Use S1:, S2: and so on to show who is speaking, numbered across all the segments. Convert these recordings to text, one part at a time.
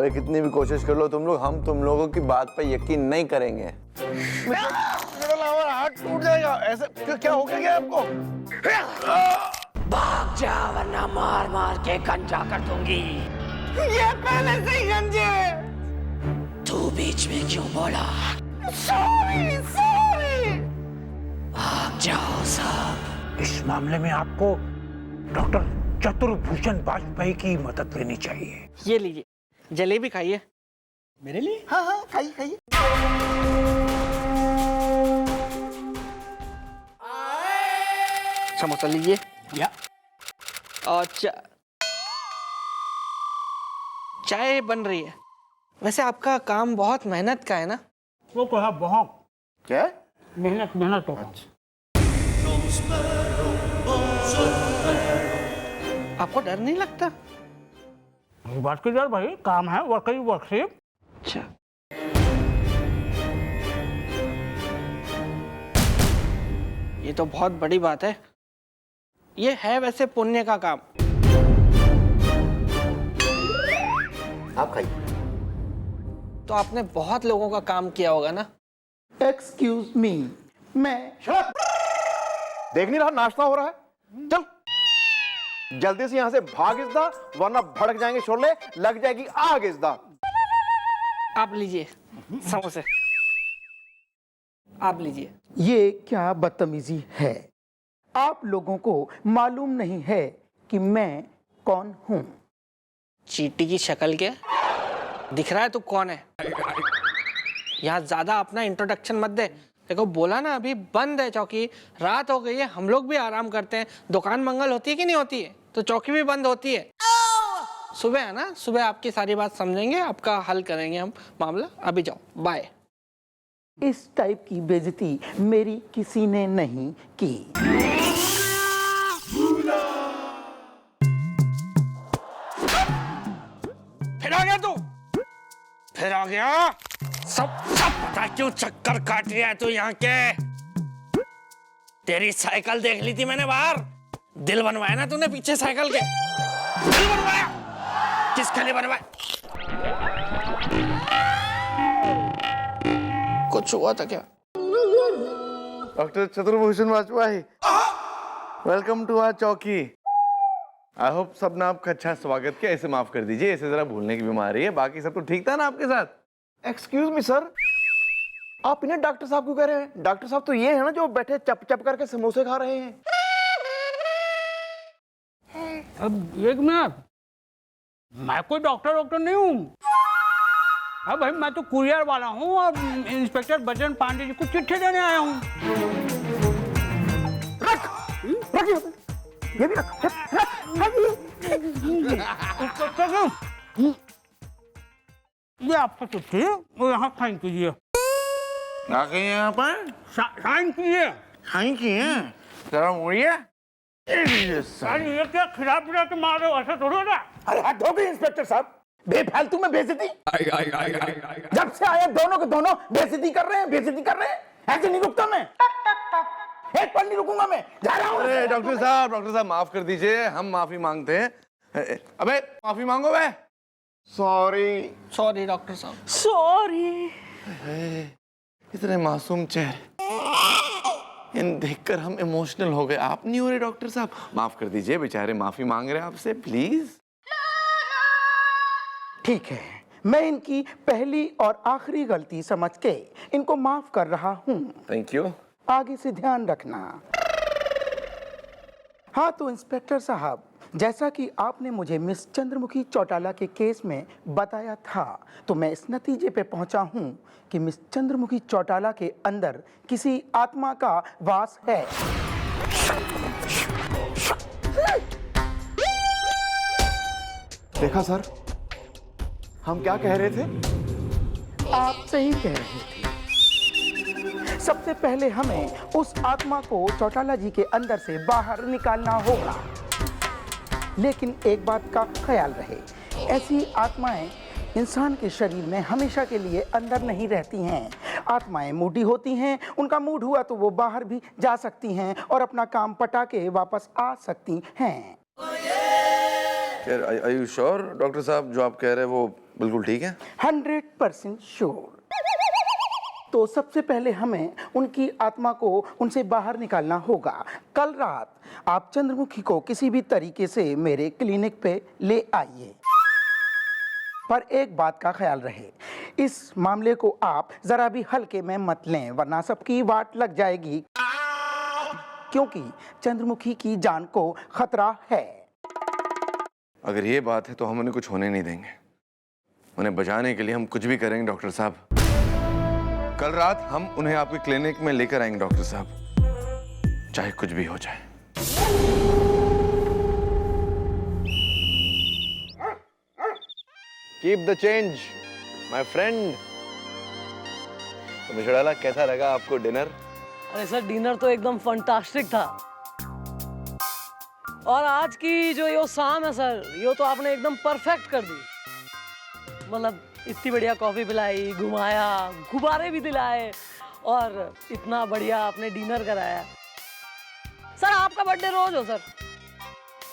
S1: अबे कितनी भी कोशिश कर लो तुम लोग, हम तुम लोगों की बात पे यकीन नहीं करेंगे।
S2: मेरा हाथ टूट जाएगा। ऐसे क्या हो गया आपको?
S3: भाग जा वरना मार मार के गंजा कर दूंगी।
S2: ये पहले से ही गंजे।
S3: तू बीच में क्यों बोला?
S2: Sorry sorry.
S3: भाग जाओ सब।
S4: इस मामले में आपको डॉक्टर चतुर्भूषण वाजपेयी की मदद लेनी चाहिए।
S5: ये लीजिए, जलेबी खाइए।
S2: मेरे लिए? हाँ हाँ, खाइए खाइए।
S5: समोसा लीजिए।
S2: या
S5: और चाय बन रही है। वैसे आपका काम बहुत मेहनत का है ना?
S4: वो कहा बहुत
S2: क्या?
S4: मेहनत मेहनत हो।
S5: आपको डर नहीं लगता?
S4: इस बात की डर भाई, काम है वर्कई वर्कशिप।
S5: अच्छा, ये तो बहुत बड़ी बात है। ये है वैसे पुण्य का काम।
S2: आप खाइए।
S5: तो आपने बहुत लोगों का काम किया होगा ना?
S2: एक्सक्यूज मी, मैं देख नहीं रहा नाश्ता हो रहा है? चल जल्दी से यहाँ से भाग इसदा, वरना भड़क जाएंगे शोले, लग जाएगी आग इसदा।
S5: आप लीजिए समोसे, आप लीजिए।
S6: ये क्या बदतमीजी है? आप लोगों को मालूम नहीं है कि मैं कौन हूं?
S5: चींटी की शक्ल के दिख रहा है तू कौन है? यहाँ ज्यादा अपना इंट्रोडक्शन मत दे। देखो बोला ना, अभी बंद है चौकी, रात हो गई है, हम लोग भी आराम करते हैं। दुकान मंगल होती है कि नहीं होती है? तो चौकी भी बंद होती है। सुबह है ना, सुबह आपकी सारी बात समझेंगे, आपका हल करेंगे हम मामला। अभी जाओ, बाय।
S6: इस टाइप की बेइज्जती मेरी किसी ने नहीं की।
S3: फिर आ गया तू? फिर आ गया? सब पता क्यों चक्कर काट रहा है तू यहाँ के? तेरी साइकिल देख ली थी मैंने बाहर। दिल बनवाया ना तूने पीछे साइकिल के? दिल बनवाया? किसके लिए बनवाया?
S5: कुछ हुआ था क्या?
S1: Doctor Chaturbhushan Vajpayee, welcome to our चौकी। आई होप सब ने आपका अच्छा स्वागत किया। ऐसे माफ कर दीजिए, ऐसे जरा भूलने की बीमारी है। बाकी सब तो ठीक था ना आपके साथ?
S2: एक्सक्यूज मी सर, आप इन्हें डॉक्टर साहब क्यों कह रहे हैं? डॉक्टर साहब तो ये है ना जो बैठे चप चप करके समोसे खा रहे हैं।
S4: अब एक मिनट, मैं कोई डॉक्टर नहीं हूँ। अब भाई मैं तो कुरियर वाला हूँ और इंस्पेक्टर बजरंग पांडे जी को चिट्ठी देने आया हूँ।
S2: ये भी रख।
S4: ये आपका चिट्ठी और यहाँ साइन कीजिए।
S1: आ गए यहाँ पर?
S4: साइन कीजिए।
S1: साइन किए हैं? जरा मुड़िए।
S4: साइन ये क्या खिला पिला के मार रहे हो? ऐसा थोड़ा ना।
S2: अरे हद हो गई इंस्पेक्टर साहब, बेफालतू में बेइज्जती। जब से आया दोनों के दोनों बेइज्जती कर रहे हैं। ऐसे नहीं रुकता मैं, एक पल नहीं रुकूंगा मैं, जा रहा हूँ।
S1: अरे डॉक्टर साहब माफ कर दीजिए, हम माफी मांगते हैं। अबे माफी मांगो बे।
S5: सॉरी डॉक्टर साहब।
S3: सॉरी।
S1: इतने मासूम चेहरे, इन देखकर हम इमोशनल हो गए। आप नहीं हो रहे डॉक्टर साहब? माफ कर दीजिए, बेचारे माफी मांग रहे हैं आपसे, प्लीज।
S6: ठीक है, मैं इनकी पहली और आखिरी गलती समझ के इनको माफ कर रहा हूँ।
S1: Thank you.
S6: आगे से ध्यान रखना। हाँ तो इंस्पेक्टर साहब, जैसा कि आपने मुझे मिस चंद्रमुखी चौटाला के केस में बताया था, तो मैं इस नतीजे पे पहुंचा हूं कि मिस चंद्रमुखी चौटाला के अंदर किसी आत्मा का वास है।
S2: देखा सर, हम क्या कह रहे थे?
S6: आप सही कह रहे थे। सबसे पहले हमें उस आत्मा को चौटाला जी के अंदर से बाहर निकालना होगा। लेकिन एक बात का ख्याल रहे, ऐसी आत्माएं इंसान के शरीर में हमेशा के लिए अंदर नहीं रहती हैं। आत्माएं मूडी होती हैं, उनका मूड हुआ तो वो बाहर भी जा सकती हैं और अपना काम पटा के वापस आ सकती हैं।
S1: आर यू श्योर डॉक्टर साहब, जो आप कह रहे हैं वो बिल्कुल ठीक है।
S6: 100% श्योर। तो सबसे पहले हमें उनकी आत्मा को उनसे बाहर निकालना होगा। कल रात आप चंद्रमुखी को किसी भी तरीके से मेरे क्लिनिक पे ले आइए, पर एक बात का ख्याल रहे, इस मामले को आप जरा भी हल्के में मत लें, वरना सबकी वाट लग जाएगी, क्योंकि चंद्रमुखी की जान को खतरा है।
S1: अगर ये बात है तो हम उन्हें कुछ होने नहीं देंगे। उन्हें बचाने के लिए हम कुछ भी करेंगे डॉक्टर साहब। कल रात हम उन्हें आपके क्लिनिक में लेकर आएंगे डॉक्टर साहब, चाहे कुछ भी हो जाए। Keep the change my friend. तो मिस्टर डाला, कैसा लगा आपको डिनर?
S7: अरे सर, डिनर तो एकदम फंटास्टिक था। और आज की जो यो शाम है सर, यो तो आपने एकदम परफेक्ट कर दी। मतलब इतनी बढ़िया कॉफी पिलाई, घुमाया, गुब्बारे भी दिलाए और इतना बढ़िया आपने डिनर कराया। सर आपका बर्थडे रोज हो सर।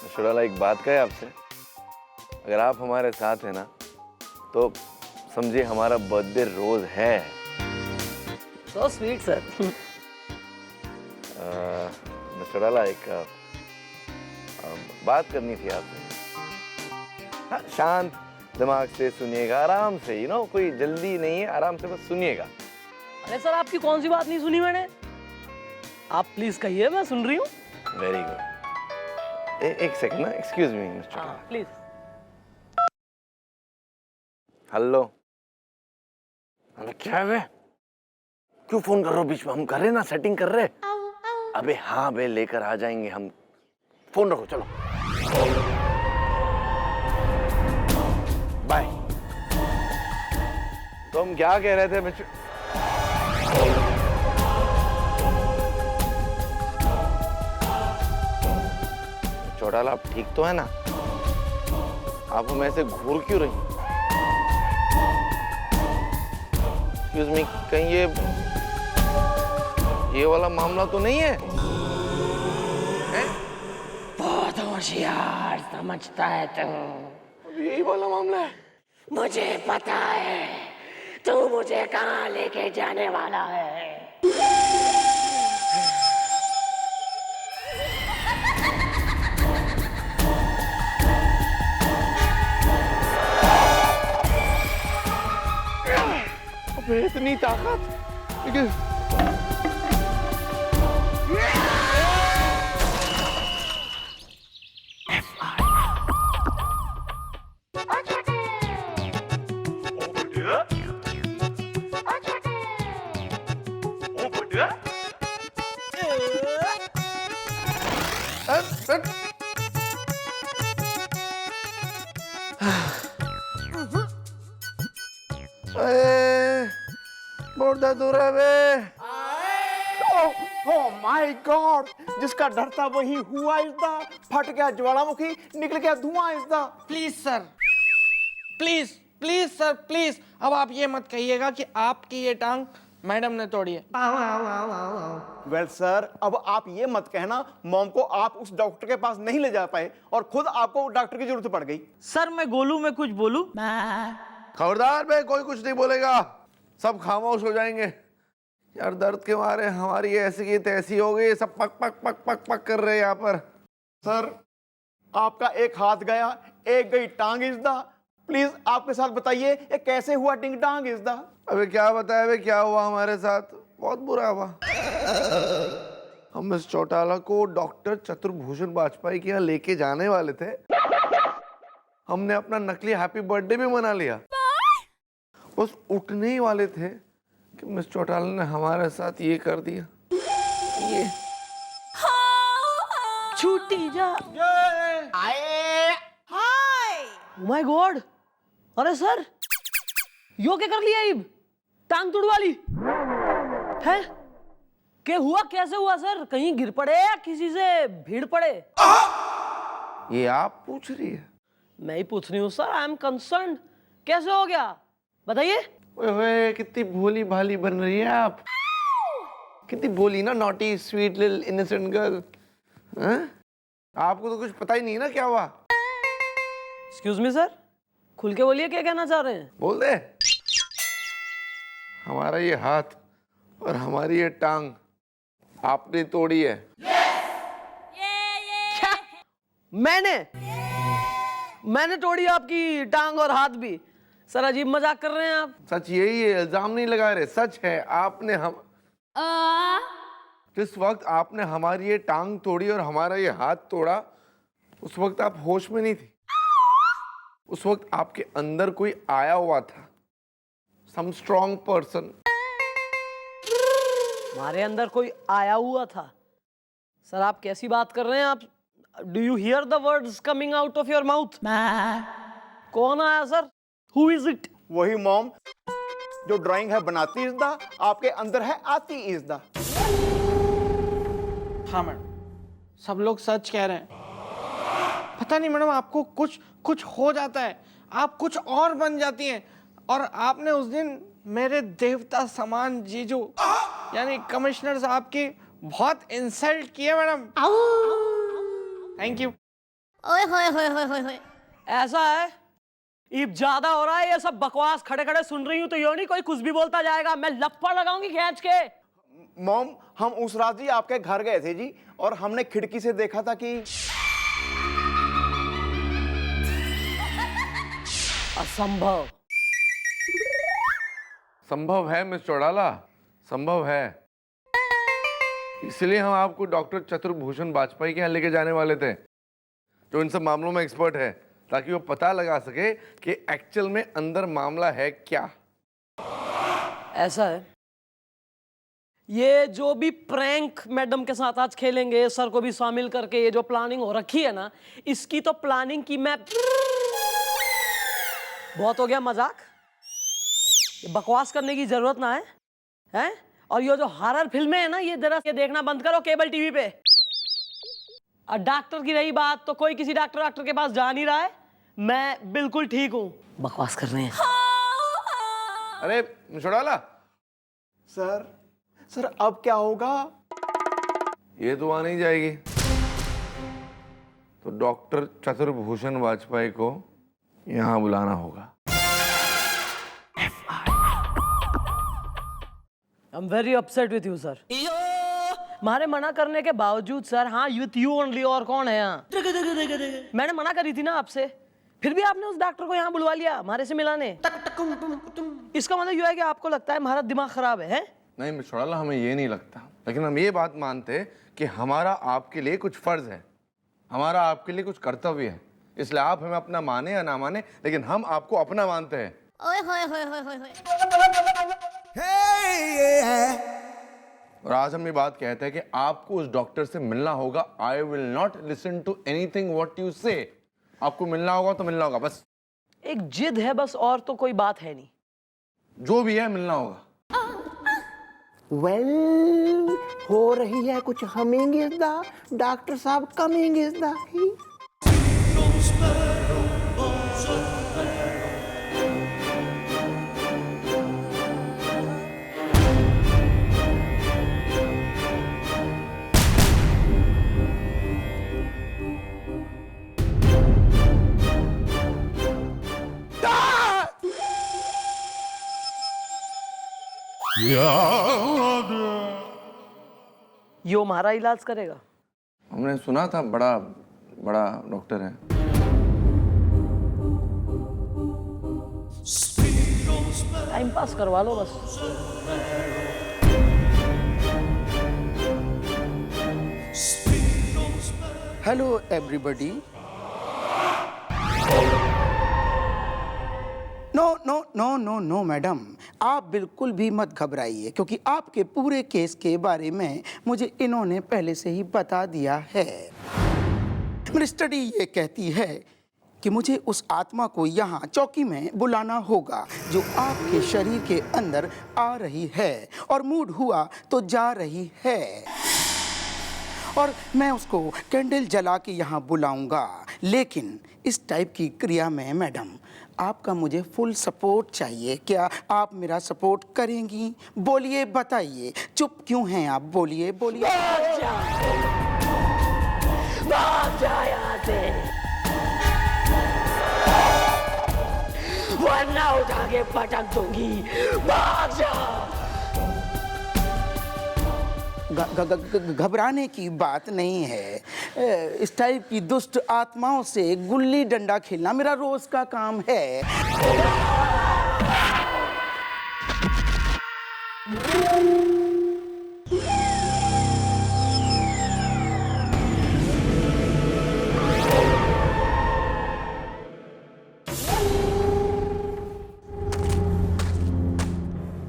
S1: मिस्टर डाला, एक बात कहे आपसे, अगर आप हमारे साथ हैं ना तो समझिए हमारा बर्थडे रोज है।
S7: So sweet sir.
S1: मिस्टर डाला, एक बात करनी थी आपसे। हाँ, शांत दिमाग से सुनिएगा, आराम से, यू नो, कोई जल्दी नहीं है, आराम से बस सुनिएगा।
S7: अरे सर, आपकी कौन सी बात नहीं सुनी मैंने? आप प्लीज कहिए, मैं सुन रही हूँ।
S1: Very good. एक सेकंड ना, एक्सक्यूज मी मिस्टर।
S7: हाँ प्लीज।
S1: हेलो। अबे क्या है? क्यों फोन कर रहे हो बीच में? हम कर रहे ना, सेटिंग कर रहे। अबे हाँ बे, लेकर आ जाएंगे हम। फोन रखो, चलो बाय। तो हम क्या कह रहे थे मिस्टर? चौटाला, आप ठीक तो है ना? आप हमें ऐसे घूर क्यों रही? एक्सक्यूज मी, कहीं ये वाला मामला तो नहीं है?
S7: बहुत होशियार समझता है तू।
S1: यही वाला मामला है।
S7: मुझे पता है तू मुझे कहाँ लेके जाने वाला है।
S1: अबे इतनी ताकत, लेकिन बहुत दर्द हो रहा है बे।
S2: ओह माय गॉड, जिसका डर था वही हुआ इज़दा। फट गया ज्वालामुखी, निकल गया धुआं इज़दा।
S5: Please sir, please please sir, please. अब आप ये मत कहिएगा कि आपकी ये टांग मैडम ने तोड़ी है।
S2: वेल सर, अब आप ये मत कहना मॉम को आप उस डॉक्टर के पास नहीं ले जा पाए और खुद आपको डॉक्टर की जरूरत पड़ गई।
S7: सर मैं गोलू में कुछ बोलूं?
S1: खबरदार बे, कोई कुछ नहीं बोलेगा, सब खामोश हो जाएंगे। यार दर्द के मारे हमारी ऐसी की तैसी हो गई, सब पक पक पक पक पक कर रहे हैं यहाँ पर।
S2: सर आपका एक हाथ गया, एक गई टांग इज़दा। प्लीज आपके साथ बताइए ये कैसे हुआ डिंग डांग इज़दा।
S1: अबे क्या बताया बे, क्या हुआ हमारे साथ? बहुत बुरा हुआ। हम इस चौटाला को डॉक्टर चतुर्भूषण वाजपेयी के यहाँ लेके जाने वाले थे। हमने अपना नकली हैप्पी बर्थडे भी मना लिया। बस उठने ही वाले थे कि मिस चौटाला ने हमारे साथ ये कर दिया। ये
S7: छूटी जा। माय गॉड, अरे सर यो क्या कर लिया? इब टांग तुड़वा ली है? क्या हुआ, कैसे हुआ सर? कहीं गिर पड़े या किसी से भीड़ पड़े?
S1: ये आप पूछ रही है?
S7: मैं ही पूछ रही हूँ सर, आई एम कंसर्न्ड। कैसे हो गया बताइए।
S1: ओए कितनी भोली भाली बन रही है आप, कितनी भोली ना, naughty sweet little innocent girl. आपको तो कुछ पता ही नहीं ना क्या हुआ।
S7: एक्सक्यूज मी सर, खुल के बोलिए क्या कहना चाह रहे हैं।
S1: बोल दे। हमारा ये हाथ और हमारी ये टांग आपने तोड़ी है।
S7: क्या? मैंने तोड़ी आपकी टांग और हाथ भी? सर अजीब मजाक कर रहे हैं आप।
S1: सच यही है, इल्जाम नहीं लगा रहे, सच है। आपने हम जिस वक्त आपने हमारी ये टांग तोड़ी और हमारा ये हाथ तोड़ा, उस वक्त आप होश में नहीं थी। उस वक्त आपके अंदर कोई आया हुआ था, सम स्ट्रॉन्ग पर्सन।
S7: हमारे अंदर कोई आया हुआ था? सर आप कैसी बात कर रहे हैं आप? Do you here the words coming out of your mouth? कौन आया सर? Who is it?
S2: वही मॉम जो ड्राइंग है बनाती इज द, आपके अंदर है आती इज द।
S5: हाँ मैडम, सब लोग सच कह रहे हैं। पता नहीं मैडम, आपको कुछ हो जाता है, आप कुछ और बन जाती हैं। और आपने उस दिन मेरे देवता समान जीजू यानी कमिश्नर साहब की बहुत इंसल्ट की है मैडम। Thank you.
S8: ओए होए होए होए होए होए।
S7: ऐसा है? ईब ज्यादा हो रहा है ये सब बकवास। खड़े खड़े सुन रही हूँ तो यो नहीं कोई कुछ भी बोलता जाएगा, मैं लप्पड़ लगाऊंगी खींच के।
S2: मॉम हम उस रात जी आपके घर गए थे जी, और हमने खिड़की से देखा था कि
S7: असंभव।
S1: संभव है मिस चौड़ाला, संभव है। इसलिए हम आपको डॉक्टर चतुर्भूषण वाजपेयी के यहाँ लेके जाने वाले थे, जो इन सब मामलों में एक्सपर्ट है, ताकि वो पता लगा सके कि एक्चुअल में अंदर मामला है क्या।
S7: ऐसा है? ये जो भी प्रैंक मैडम के साथ आज खेलेंगे, सर को भी शामिल करके, ये जो प्लानिंग हो रखी है ना, इसकी तो प्लानिंग की मैं बहुत हो गया मजाक। ये बकवास करने की जरूरत ना है, हैं? और ये जो हॉरर फिल्में है ना, ये जरा ये देखना बंद करो केबल टीवी पे। और डॉक्टर की रही बात, तो कोई किसी डॉक्टर के पास जा नहीं रहा है। मैं बिल्कुल ठीक हूँ। बकवास कर रहे हैं।
S1: अरे मिस चौड़ाला,
S2: सर अब क्या होगा?
S1: ये दुआ नहीं जाएगी तो डॉक्टर चतुर्भूषण वाजपेयी को यहाँ बुलाना होगा।
S7: I am very upset with you sir. हमारे मना करने के बावजूद सर, हाँ विथ यू ओनली, और कौन है यहाँ? मैंने मना करी थी ना आपसे, फिर भी आपने उस डॉक्टर को यहाँ बुलवा लिया हमारे से मिलाने। इसका मतलब यह है कि आपको लगता है हमारा दिमाग खराब है?
S1: नहीं मिस चौड़ाला, हमें ये नहीं लगता, लेकिन हम ये बात मानते कि हमारा आपके लिए कुछ फर्ज है, हमारा आपके लिए कुछ कर्तव्य है। इसलिए आप हमें अपना माने या ना माने, लेकिन हम आपको अपना मानते हैं।
S8: ओए होए होए होए होए होए।
S1: और आज हम ये बात कहते हैं कि आपको उस डॉक्टर से मिलना होगा। I will not listen to anything what you say. आपको मिलना होगा तो मिलना होगा, बस।
S7: एक जिद है बस, और तो कोई बात है नहीं।
S1: जो भी है मिलना होगा।
S6: वेल, हो रही है कुछ हमिंग इज द, डॉक्टर साहब कमिंग इज द।
S7: यो हमारा इलाज करेगा?
S1: हमने सुना था बड़ा बड़ा डॉक्टर है।
S7: टाइम पास करवा लो बस।
S6: Hello everybody. नो मैडम, आप बिल्कुल भी मत घबराइए, क्योंकि आपके पूरे केस के बारे में मुझे इन्होंने पहले से ही बता दिया है। मेरी स्टडी ये कहती है कि मुझे उस आत्मा को यहाँ चौकी में बुलाना होगा जो आपके शरीर के अंदर आ रही है और मूड हुआ तो जा रही है, और मैं उसको कैंडल जला के यहाँ बुलाऊंगा। लेकिन इस टाइप की क्रिया में मैडम आपका मुझे फुल सपोर्ट चाहिए। क्या आप मेरा सपोर्ट करेंगी? बोलिए, बताइए, चुप क्यों हैं आप? बोलिए बोलिए।
S7: भाग जा यहाँ से। वरना उठा के पटक दूंगी। भाग जा।
S6: घबराने की बात नहीं है। इस टाइप की दुष्ट आत्माओं से गुल्ली डंडा खेलना मेरा रोज का काम है।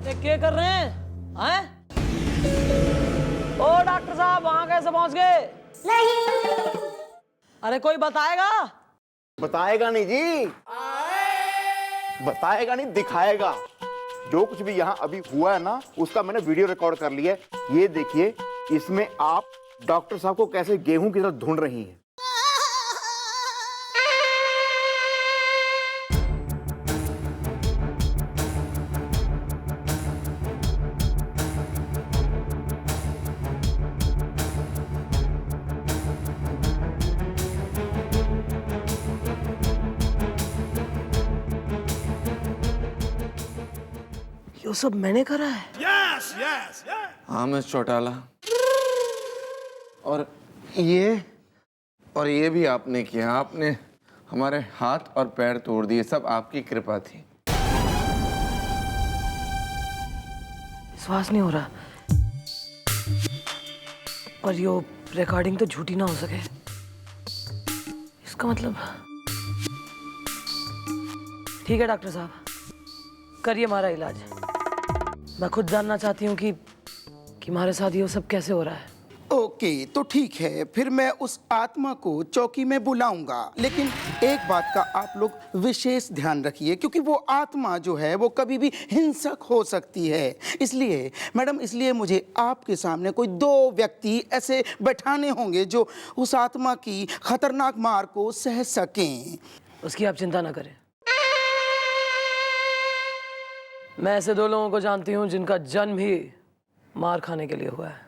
S7: ये क्या कर रहे हैं? हैं? ओ डॉक्टर साहब, वहां कैसे पहुंच गए? नहीं। अरे कोई बताएगा?
S2: बताएगा नहीं जी, बताएगा नहीं, दिखाएगा। जो कुछ भी यहाँ अभी हुआ है ना, उसका मैंने वीडियो रिकॉर्ड कर लिया है। ये देखिए, इसमें आप डॉक्टर साहब को कैसे गेहूं की तरह ढूंढ रही हैं।
S7: ये सब मैंने करा है।
S1: हाँ मिस चौटाला, और ये भी आपने किया। आपने हमारे हाथ और पैर तोड़ दिए, सब आपकी कृपा थी।
S7: विश्वास नहीं हो रहा, और यो रिकॉर्डिंग तो झूठी ना हो सके। इसका मतलब ठीक है डॉक्टर साहब, करिए हमारा इलाज। मैं खुद जानना चाहती हूँ कि हमारे साथ ये सब कैसे हो रहा है।
S6: ओके, तो ठीक है, फिर मैं उस आत्मा को चौकी में बुलाऊंगा। लेकिन एक बात का आप लोग विशेष ध्यान रखिए, क्योंकि वो आत्मा जो है वो कभी भी हिंसक हो सकती है। इसलिए मैडम, इसलिए मुझे आपके सामने कोई 2 व्यक्ति ऐसे बैठाने होंगे जो उस आत्मा की खतरनाक मार को सह सकें।
S7: उसकी आप चिंता ना करें। मैं ऐसे 2 लोगों को जानती हूँ जिनका जन्म ही मार खाने के लिए हुआ है।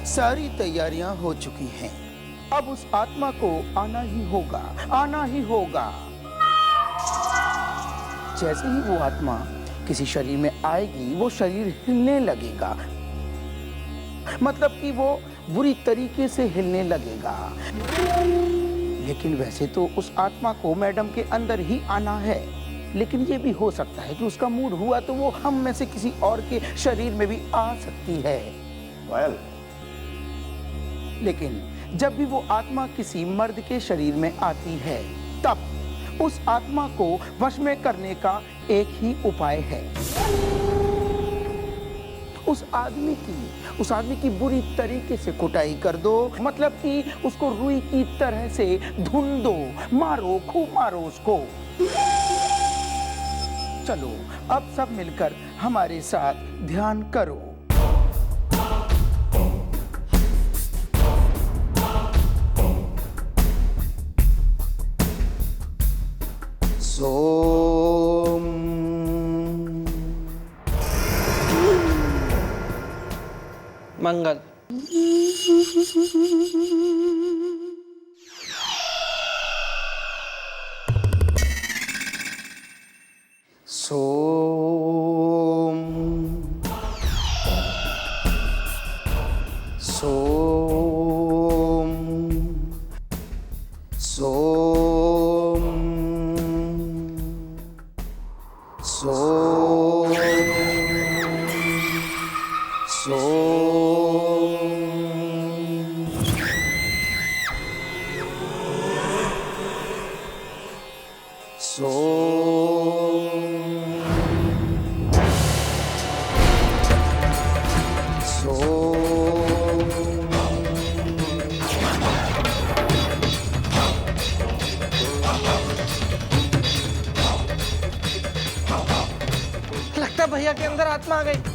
S6: सारी तैयारियां हो चुकी हैं। अब उस आत्मा को आना ही होगा, आना ही होगा। जैसे ही वो आत्मा किसी शरीर में आएगी, वो शरीर हिलने लगेगा। मतलब कि वो बुरी तरीके से हिलने लगेगा। लेकिन वैसे तो उस आत्मा को मैडम के अंदर ही आना है, लेकिन ये भी हो सकता है कि उसका मूड हुआ तो वो हम में से किसी और के शरीर में भी आ सकती है।
S2: well.
S6: लेकिन जब भी वो आत्मा किसी मर्द के शरीर में आती है, तब उस आत्मा को वश में करने का एक ही उपाय है। उस आदमी की बुरी तरीके से कुटाई कर दो। मतलब कि उसको रुई की तरह से धुन दो, मारो, खूब मारो उसको। चलो अब सब मिलकर हमारे साथ ध्यान करो। सोम
S5: मंगल।
S6: सोम सोम सोम सोम
S5: लगता है भैया के अंदर आत्मा आ गई।